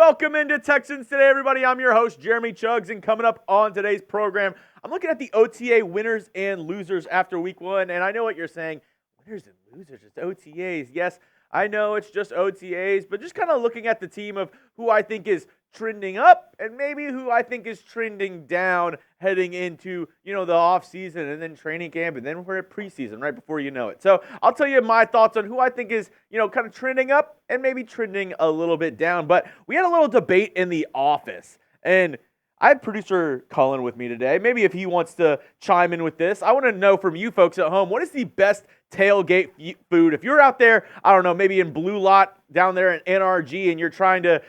Welcome into Texans Today, everybody. I'm your host, Jeremy Chuggs, and coming up on today's program, I'm looking at the OTA winners and losers after week one, and I know what you're saying. Winners and losers, it's OTAs. Yes, I know it's just OTAs, but just kind of looking at the team of who I think is trending up and maybe who I think is trending down heading into, the offseason and then training camp, and then we're at preseason right before you know it. So I'll tell you my thoughts on who I think is, kind of trending up and maybe trending a little bit down. But we had a little debate in the office, and I have producer Cullen with me today. Maybe if he wants to chime in with this, I want to know from you folks at home, what is the best tailgate food? If you're out there, I don't know, maybe in Blue Lot down there in NRG, and you're trying to,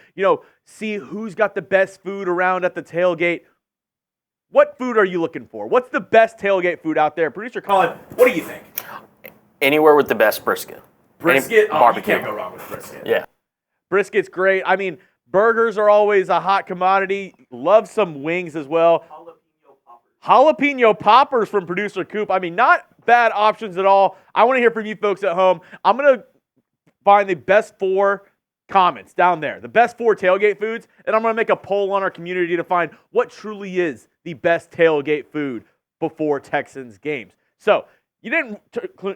see who's got the best food around at the tailgate, what food are you looking for? What's the best tailgate food out there? Producer Cullen, what do you think? Anywhere with the best brisket. Brisket? Barbecue. You can't go wrong with brisket. Yeah. Brisket's great. I mean, burgers are always a hot commodity. Love some wings as well. Jalapeno poppers from producer Coop. I mean, not bad options at all. I want to hear from you folks at home. I'm going to find the best 4 comments down there, the best 4 tailgate foods, and I'm going to make a poll on our community to find what truly is the best tailgate food before Texans games. So you didn't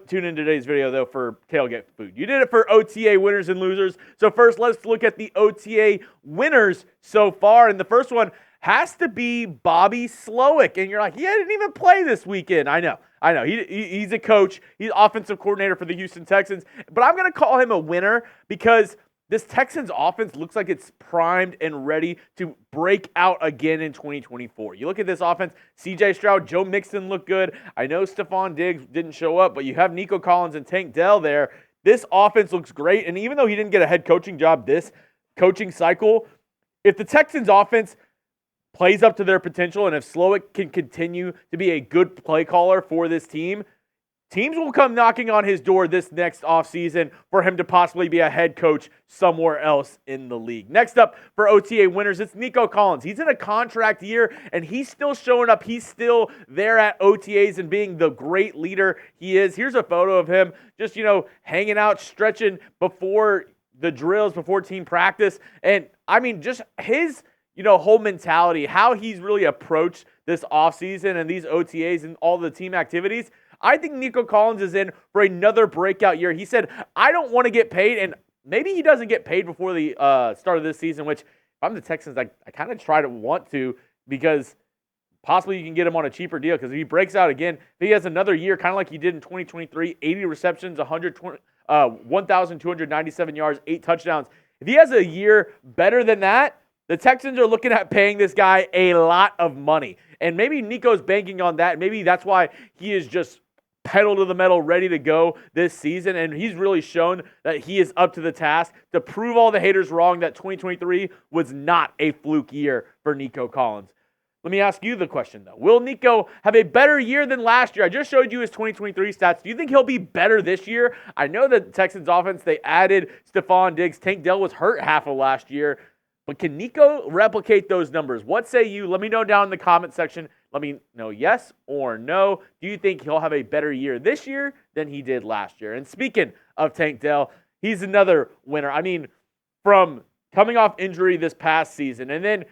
tune in today's video, though, for tailgate food. You did it for OTA winners and losers. So first, let's look at the OTA winners so far. And the first one has to be Bobby Slowik. And you're like, he didn't even play this weekend. I know. He's a coach. He's offensive coordinator for the Houston Texans. But I'm going to call him a winner because this Texans offense looks like it's primed and ready to break out again in 2024. You look at this offense, CJ Stroud, Joe Mixon look good. I know Stefon Diggs didn't show up, but you have Nico Collins and Tank Dell there. This offense looks great, and even though he didn't get a head coaching job this coaching cycle, if the Texans offense plays up to their potential and if Slowik can continue to be a good play caller for this team, teams will come knocking on his door this next offseason for him to possibly be a head coach somewhere else in the league. Next up for OTA winners, it's Nico Collins. He's in a contract year, and he's still showing up. He's still there at OTAs and being the great leader he is. Here's a photo of him just, hanging out, stretching before the drills, before team practice. And, I mean, just his whole mentality, how he's really approached this offseason and these OTAs and all the team activities. I think Nico Collins is in for another breakout year. He said, I don't want to get paid, and maybe he doesn't get paid before the start of this season, which if I'm the Texans, I kind of try to want to, because possibly you can get him on a cheaper deal, because if he breaks out again, if he has another year, kind of like he did in 2023, 80 receptions, 1,297 yards, 8 touchdowns. If he has a year better than that, the Texans are looking at paying this guy a lot of money. And maybe Nico's banking on that. Maybe that's why he is just pedal to the metal, ready to go this season. And he's really shown that he is up to the task to prove all the haters wrong that 2023 was not a fluke year for Nico Collins. Let me ask you the question, though. Will Nico have a better year than last year? I just showed you his 2023 stats. Do you think he'll be better this year? I know that the Texans offense, they added Stefon Diggs. Tank Dell was hurt half of last year. But can Nico replicate those numbers? What say you? Let me know down in the comment section. Let me know yes or no. Do you think he'll have a better year this year than he did last year? And speaking of Tank Dell, he's another winner. I mean, from coming off injury this past season and then,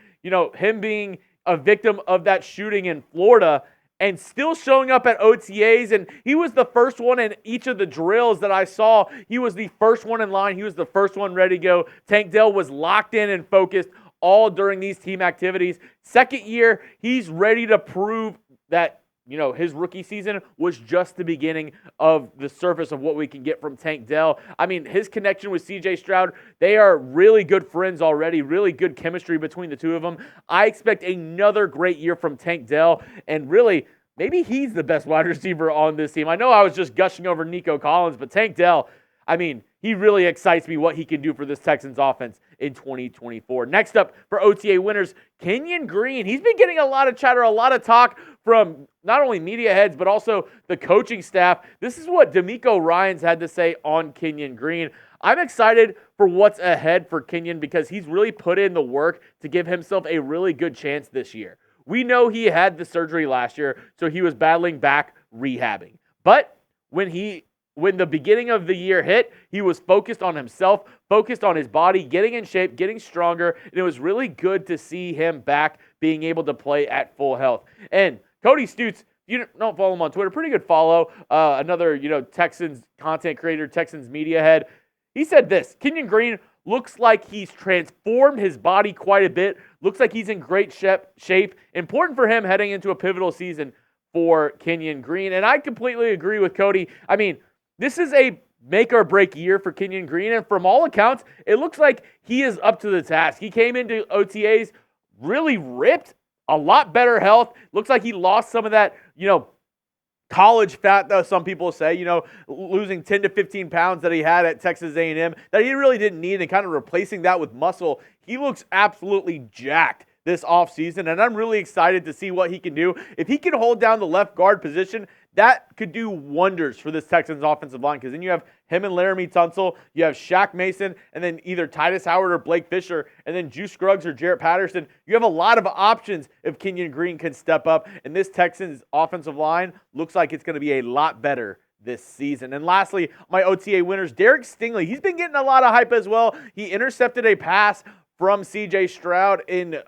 him being a victim of that shooting in Florida and still showing up at OTAs, and he was the first one in each of the drills that I saw. He was the first one in line. He was the first one ready to go. Tank Dell was locked in and focused all during these team activities. Second year, he's ready to prove that, his rookie season was just the beginning of the surface of what we can get from Tank Dell. I mean, his connection with CJ Stroud, they are really good friends already, really good chemistry between the two of them. I expect another great year from Tank Dell, and really, maybe he's the best wide receiver on this team. I know I was just gushing over Nico Collins, but Tank Dell, I mean, he really excites me what he can do for this Texans offense in 2024. Next up for OTA winners, Kenyon Green. He's been getting a lot of chatter, a lot of talk from not only media heads, but also the coaching staff. This is what DeMeco Ryans had to say on Kenyon Green. I'm excited for what's ahead for Kenyon because he's really put in the work to give himself a really good chance this year. We know he had the surgery last year, so he was battling back, rehabbing. But when he when the beginning of the year hit, he was focused on himself, focused on his body, getting in shape, getting stronger, and it was really good to see him back being able to play at full health. And Cody Stutes, you don't follow him on Twitter, pretty good follow, another, Texans content creator, Texans media head. He said this: Kenyon Green looks like he's transformed his body quite a bit, looks like he's in great shape. Important for him heading into a pivotal season for Kenyon Green. And I completely agree with Cody. I mean, this is a make or break year for Kenyon Green, and from all accounts, it looks like he is up to the task. He came into OTAs really ripped, a lot better health. Looks like he lost some of that, college fat, though some people say, losing 10 to 15 pounds that he had at Texas A&M that he really didn't need, and kind of replacing that with muscle. He looks absolutely jacked this offseason, and I'm really excited to see what he can do. If he can hold down the left guard position, that could do wonders for this Texans offensive line, because then you have him and Jeremy Tunsil, you have Shaq Mason, and then either Titus Howard or Blake Fisher, and then Juice Scruggs or Jarrett Patterson. You have a lot of options if Kenyon Green can step up, and this Texans offensive line looks like it's going to be a lot better this season. And lastly, my OTA winners, Derek Stingley. He's been getting a lot of hype as well. He intercepted a pass from CJ Stroud in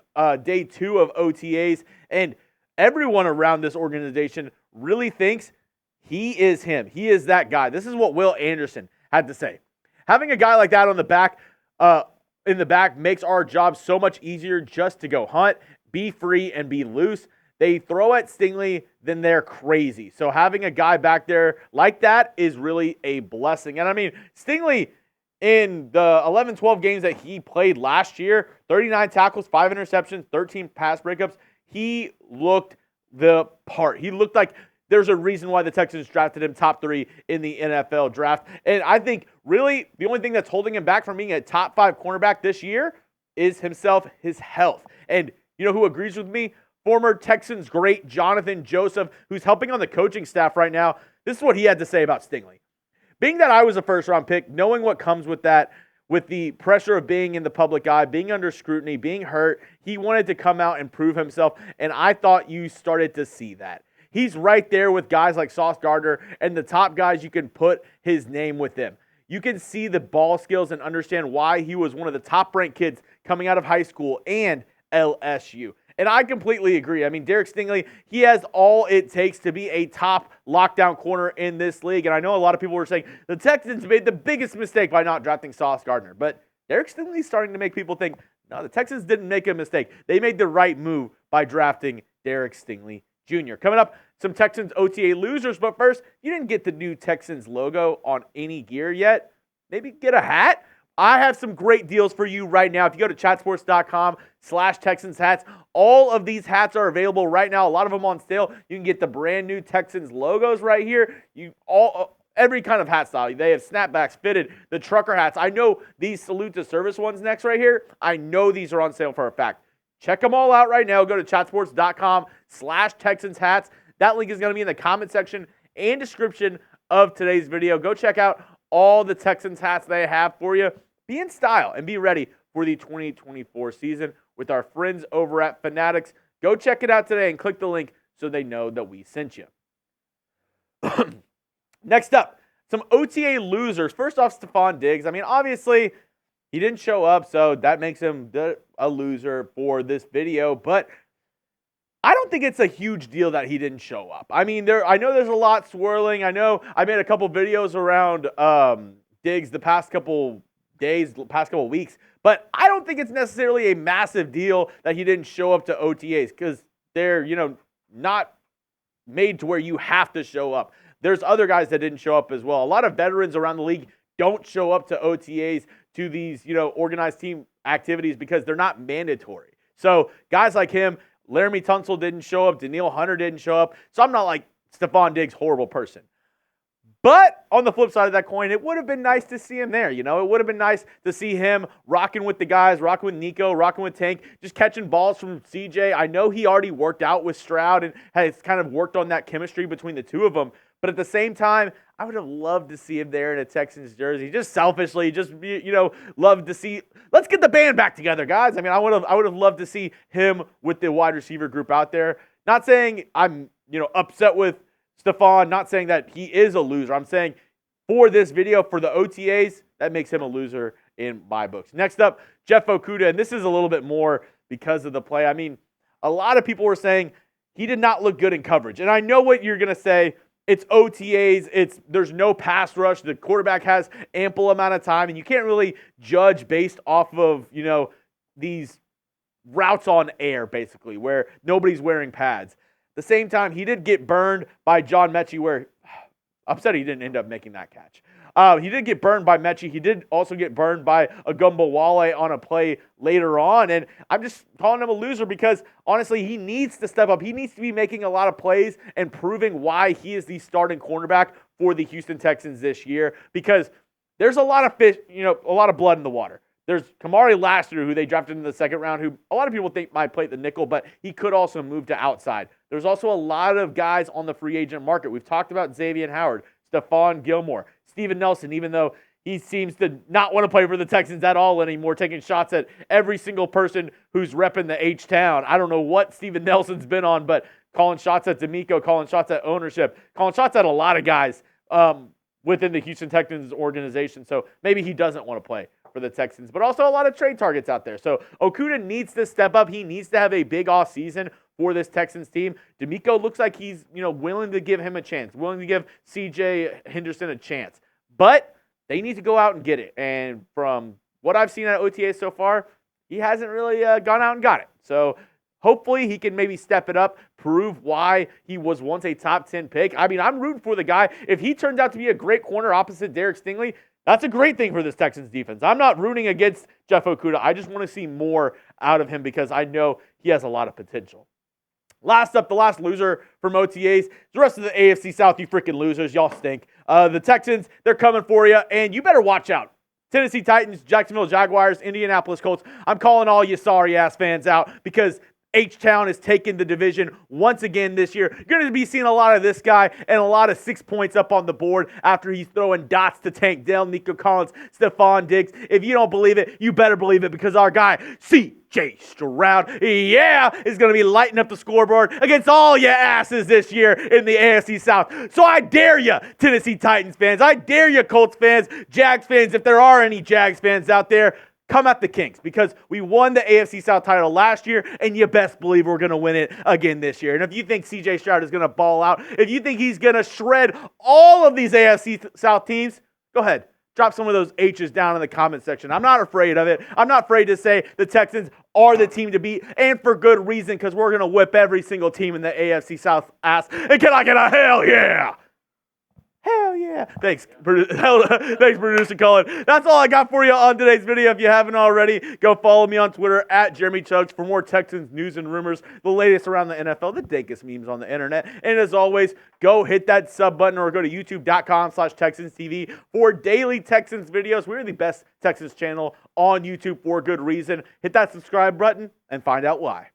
day 2 of OTAs, and everyone around this organization really thinks he is him. He is that guy. This is what Will Anderson had to say. Having a guy like that on the back, in the back, makes our job so much easier just to go hunt, be free, and be loose. They throw at Stingley, then they're crazy. So having a guy back there like that is really a blessing. And I mean, Stingley, in the 11-12 games that he played last year, 39 tackles, 5 interceptions, 13 pass breakups, he looked the part. He looked like there's a reason why the Texans drafted him top 3 in the NFL draft. And I think really the only thing that's holding him back from being a top 5 cornerback this year is himself, his health. And you know who agrees with me? Former Texans great Jonathan Joseph, who's helping on the coaching staff right now. This is what he had to say about Stingley. Being that I was a first-round pick, knowing what comes with that, with the pressure of being in the public eye, being under scrutiny, being hurt, he wanted to come out and prove himself, and I thought you started to see that. He's right there with guys like Sauce Gardner and the top guys. You can put his name with them. You can see the ball skills and understand why he was one of the top-ranked kids coming out of high school and LSU. And I completely agree. I mean, Derek Stingley, he has all it takes to be a top lockdown corner in this league. And I know a lot of people were saying the Texans made the biggest mistake by not drafting Sauce Gardner. But Derek Stingley is starting to make people think, no, the Texans didn't make a mistake. They made the right move by drafting Derek Stingley Jr. Coming up, some Texans OTA losers. But first, you didn't get the new Texans logo on any gear yet. Maybe get a hat. I have some great deals for you right now. If you go to chatsports.com/Texans hats, all of these hats are available right now. A lot of them on sale. You can get the brand new Texans logos right here. Every kind of hat style. They have snapbacks, fitted, the trucker hats. I know these salute to service ones next right here. I know these are on sale for a fact. Check them all out right now. Go to chatsports.com/Texans hats. That link is going to be in the comment section and description of today's video. Go check out all the Texans hats they have for you. Be in style and be ready for the 2024 season with our friends over at Fanatics. Go check it out today and click the link so they know that we sent you. Next up, some OTA losers. First off, Stefon Diggs. I mean, obviously, he didn't show up, so that makes him a loser for this video. But I don't think it's a huge deal that he didn't show up. I mean, I know there's a lot swirling. I know I made a couple videos around Diggs the past couple days, past couple weeks, but I don't think it's necessarily a massive deal that he didn't show up to OTAs, because they're, not made to where you have to show up. There's other guys that didn't show up as well. A lot of veterans around the league don't show up to OTAs, to these, organized team activities, because they're not mandatory. So guys like him, Jeremy Tunsil didn't show up, Danielle Hunter didn't show up. So I'm not like Stefon Diggs, horrible person. But on the flip side of that coin, it would have been nice to see him there. It would have been nice to see him rocking with the guys, rocking with Nico, rocking with Tank, just catching balls from CJ. I know he already worked out with Stroud and has kind of worked on that chemistry between the two of them. But at the same time, I would have loved to see him there in a Texans jersey. Just selfishly, love to see. Let's get the band back together, guys. I mean, I would have loved to see him with the wide receiver group out there. Not saying I'm, upset with Stefon, not saying that he is a loser. I'm saying for this video for the OTAs, that makes him a loser in my books. Next up, Jeff Okudah, and this is a little bit more because of the play. I mean, a lot of people were saying he did not look good in coverage. And I know what you're going to say. It's OTAs. There's no pass rush. The quarterback has ample amount of time, and you can't really judge based off of, these routes on air, basically, where nobody's wearing pads. At the same time, he did get burned by John Mechie, where I'm upset he didn't end up making that catch. He did get burned by Mechie. He did also get burned by Okudah on a play later on. And I'm just calling him a loser because, honestly, he needs to step up. He needs to be making a lot of plays and proving why he is the starting cornerback for the Houston Texans this year, because there's a lot of fish, a lot of blood in the water. There's Kamari Lassiter, who they drafted in the second round, who a lot of people think might play the nickel, but he could also move to outside. There's also a lot of guys on the free agent market. We've talked about Xavier Howard, Stephon Gilmore, Steven Nelson, even though he seems to not want to play for the Texans at all anymore, taking shots at every single person who's repping the H-Town. I don't know what Steven Nelson's been on, but calling shots at DeMeco, calling shots at ownership, calling shots at a lot of guys within the Houston Texans organization. So maybe he doesn't want to play for the Texans, but also a lot of trade targets out there. So Okudah needs to step up. He needs to have a big offseason for this Texans team. DeMeco looks like he's willing to give him a chance, willing to give CJ Henderson a chance. But they need to go out and get it. And from what I've seen at OTA so far, he hasn't really gone out and got it. So hopefully he can maybe step it up, prove why he was once a top 10 pick. I mean, I'm rooting for the guy. If he turns out to be a great corner opposite Derek Stingley, that's a great thing for this Texans defense. I'm not rooting against Jeff Okudah. I just want to see more out of him because I know he has a lot of potential. Last up, the last loser from OTAs. The rest of the AFC South, you freaking losers. Y'all stink. The Texans, they're coming for you, and you better watch out. Tennessee Titans, Jacksonville Jaguars, Indianapolis Colts. I'm calling all you sorry-ass fans out because H-Town is taking the division once again this year. You're going to be seeing a lot of this guy and a lot of 6 points up on the board after he's throwing dots to Tank Dell, Nico Collins, Stefon Diggs. If you don't believe it, you better believe it because our guy, CJ Stroud, is going to be lighting up the scoreboard against all your asses this year in the AFC South. So I dare you, Tennessee Titans fans. I dare you, Colts fans, Jags fans, if there are any Jags fans out there, come at the Kings because we won the AFC South title last year, and you best believe we're going to win it again this year. And if you think CJ Stroud is going to ball out, if you think he's going to shred all of these AFC South teams, go ahead. Drop some of those H's down in the comment section. I'm not afraid of it. I'm not afraid to say the Texans are the team to beat, and for good reason because we're going to whip every single team in the AFC South ass. And can I get a hell yeah? Hell yeah. Thanks, Producer Colin. That's all I got for you on today's video. If you haven't already, go follow me on Twitter at Jeremy Chuggs for more Texans news and rumors, the latest around the NFL, the dankest memes on the internet. And as always, go hit that sub button or go to youtube.com/Texans TV for daily Texans videos. We're the best Texans channel on YouTube for good reason. Hit that subscribe button and find out why.